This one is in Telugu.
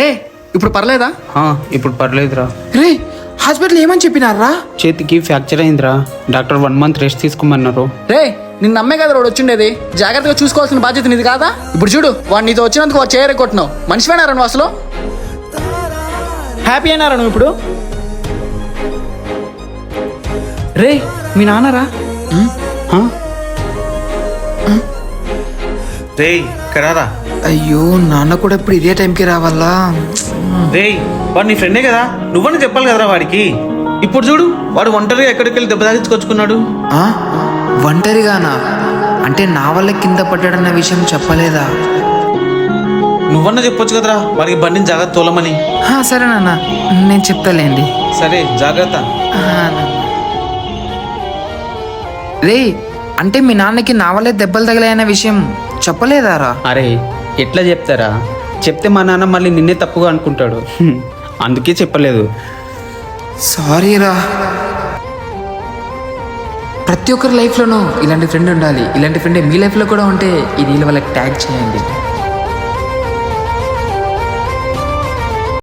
రే ఇప్పుడు పర్లేదా? ఇప్పుడు పర్లేదురా. రే హాస్పిటల్ ఏమని చెప్పినారా? చేతికి ఫ్రాక్చర్ అయిందిరా. డాక్టర్ 1 month రెస్ట్ తీసుకోమన్నారు. రే నిన్న నమ్మే కదా వాడు వచ్చిండేది. జాగ్రత్తగా చూసుకోవాల్సిన బాధ్యత నీది కాదా? ఇప్పుడు చూడు వాడు నీతో వచ్చినందుకు వాడు చేయరగొట్టినావు. మనిషిపోయినారా నువ్వు అసలు? హ్యాపీ అయినారా నువ్వు ఇప్పుడు? రే మీ నాన్నరా? రేయ్ కరారా. అయ్యో నాన్న కూడా ఇప్పుడు ఇదే టైంకి రావాలా? రేయ్ వాడు నీ ఫ్రెండే కదా, నువ్వని చెప్పాలి కదరా వాడికి. ఇప్పుడు చూడు వాడు ఒంటరిగా ఎక్కడికి వెళ్ళి దెబ్బ తాగించుకొచ్చుకున్నాడు. ఒంటరిగానా? అంటే నా వల్ల కింద పడ్డాడన్న విషయం చెప్పలేదా? నువ్వన్నా చెప్పొచ్చు కదరా వాడికి బండిని జాగ్రత్త తోలమని. సరే నాన్న నేను చెప్తాలేండి. సరే జాగ్రత్త. రే అంటే మీ నాన్నకి నా వల్లే దెబ్బలు తగిలాయన్న విషయం చెప్పలేదారా? అరే ఎట్లా చెప్తారా? చెప్తే మా నాన్న మళ్ళీ నిన్నే తప్పుగా అనుకుంటాడు. అందుకే చెప్పలేదు. సారీరా. ప్రతి ఒక్కరి లైఫ్లోనూ ఇలాంటి ఫ్రెండ్ ఉండాలి. ఇలాంటి ఫ్రెండ్ మీ లైఫ్లో కూడా ఉంటే ఈ రీల్ వాళ్ళకి ట్యాగ్ చేయండి.